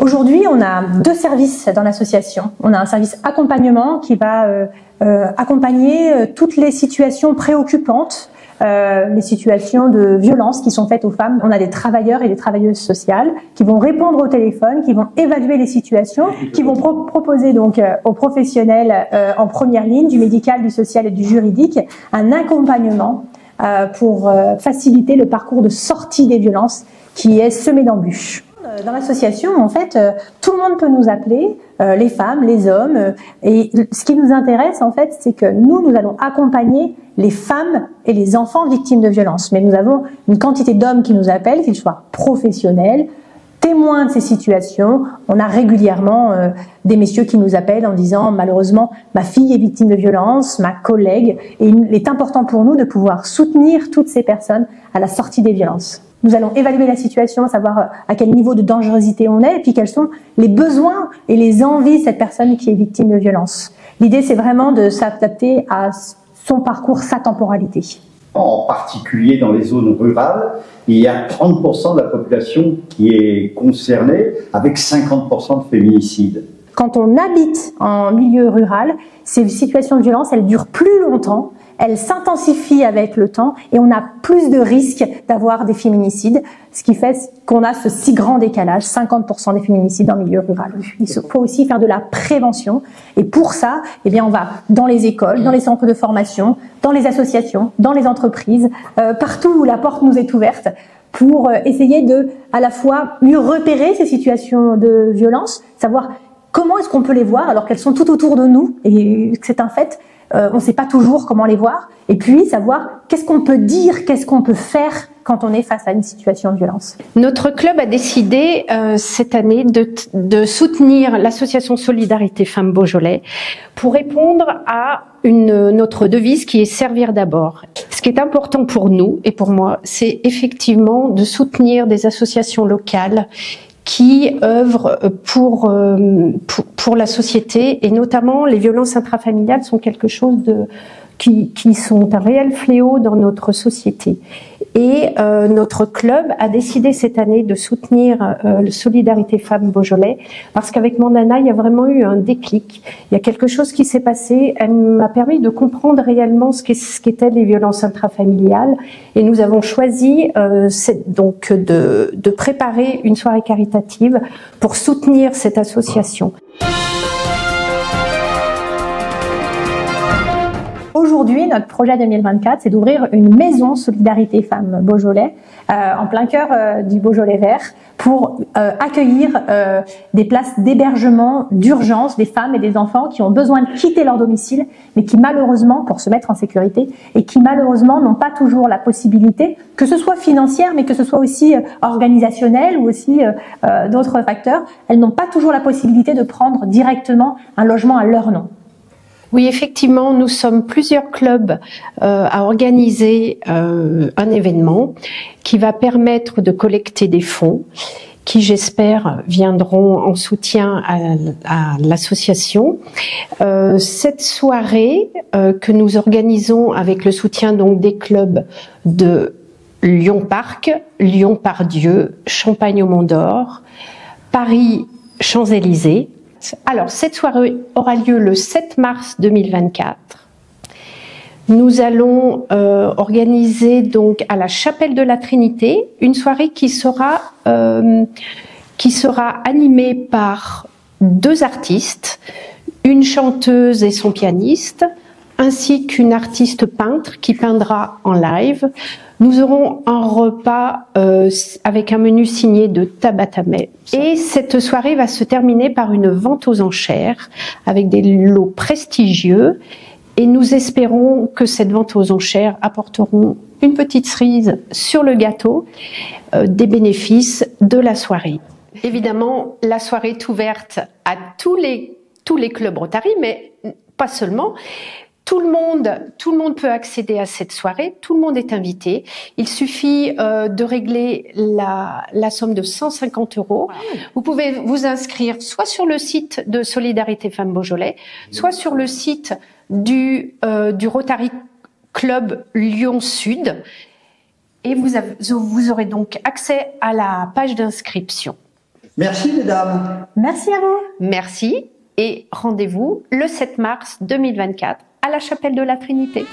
Aujourd'hui, on a deux services dans l'association. On a un service accompagnement qui va accompagner toutes les situations préoccupantes, les situations de violence qui sont faites aux femmes. On a des travailleurs et des travailleuses sociales qui vont répondre au téléphone, qui vont évaluer les situations, qui vont proposer donc aux professionnels en première ligne, du médical, du social et du juridique, un accompagnement pour faciliter le parcours de sortie des violences qui est semé d'embûches. Dans l'association, en fait, tout le monde peut nous appeler, les femmes, les hommes, et ce qui nous intéresse, en fait, c'est que nous allons accompagner les femmes et les enfants victimes de violences. Mais nous avons une quantité d'hommes qui nous appellent, qu'ils soient professionnels, témoins de ces situations. On a régulièrement des messieurs qui nous appellent en disant « Malheureusement, ma fille est victime de violences, ma collègue », et il est important pour nous de pouvoir soutenir toutes ces personnes à la sortie des violences. Nous allons évaluer la situation, savoir à quel niveau de dangerosité on est, et puis quels sont les besoins et les envies de cette personne qui est victime de violence. L'idée, c'est vraiment de s'adapter à son parcours, sa temporalité. En particulier dans les zones rurales, il y a 30% de la population qui est concernée, avec 50% de féminicides. Quand on habite en milieu rural, ces situations de violence, elles durent plus longtemps, elles s'intensifient avec le temps et on a plus de risques d'avoir des féminicides, ce qui fait qu'on a ce si grand décalage, 50% des féminicides en milieu rural. Il faut aussi faire de la prévention et pour ça, eh bien, on va dans les écoles, dans les centres de formation, dans les associations, dans les entreprises, partout où la porte nous est ouverte pour essayer de, à la fois, mieux repérer ces situations de violence, savoir comment est-ce qu'on peut les voir alors qu'elles sont tout autour de nous et que c'est un fait. On ne sait pas toujours comment les voir, et puis savoir qu'est-ce qu'on peut dire, qu'est-ce qu'on peut faire quand on est face à une situation de violence. Notre club a décidé cette année de soutenir l'association Solidarité Femmes Beaujolais pour répondre à notre devise qui est servir d'abord. Ce qui est important pour nous et pour moi, c'est effectivement de soutenir des associations locales qui œuvrent pour la société, et notamment les violences intrafamiliales sont quelque chose qui sont un réel fléau dans notre société. Et notre club a décidé cette année de soutenir Solidarité Femmes Beaujolais parce qu'avec Mandana, il y a vraiment eu un déclic. Il y a quelque chose qui s'est passé. Elle m'a permis de comprendre réellement ce qu'étaient les violences intrafamiliales. Et nous avons choisi donc de préparer une soirée caritative pour soutenir cette association. Aujourd'hui, notre projet 2024, c'est d'ouvrir une maison Solidarité Femmes Beaujolais en plein cœur du Beaujolais vert pour accueillir des places d'hébergement d'urgence des femmes et des enfants qui ont besoin de quitter leur domicile, mais qui malheureusement, pour se mettre en sécurité, et qui malheureusement n'ont pas toujours la possibilité, que ce soit financière, mais que ce soit aussi organisationnelle ou aussi d'autres facteurs, elles n'ont pas toujours la possibilité de prendre directement un logement à leur nom. Oui, effectivement, nous sommes plusieurs clubs à organiser un événement qui va permettre de collecter des fonds qui, j'espère, viendront en soutien à l'association. Cette soirée que nous organisons avec le soutien donc des clubs de Lyon Parc, Lyon Pardieu, Champagne au Mont d'Or, Paris Champs-Élysées. Alors, cette soirée aura lieu le 7 mars 2024. Nous allons organiser donc à la Chapelle de la Trinité une soirée qui sera animée par deux artistes, une chanteuse et son pianiste, ainsi qu'une artiste peintre qui peindra en live. Nous aurons un repas avec un menu signé de Tabata May. Et cette soirée va se terminer par une vente aux enchères avec des lots prestigieux. Et nous espérons que cette vente aux enchères apporteront une petite cerise sur le gâteau des bénéfices de la soirée. Évidemment, la soirée est ouverte à tous les clubs Rotary, mais pas seulement. Tout le monde peut accéder à cette soirée, tout le monde est invité. Il suffit de régler la somme de 150 €. Vous pouvez vous inscrire soit sur le site de Solidarité Femmes Beaujolais, soit sur le site du Rotary Club Lyon Sud. Et vous aurez donc accès à la page d'inscription. Merci mesdames. Merci à vous. Merci et rendez-vous le 7 mars 2024 à la Chapelle de la Trinité.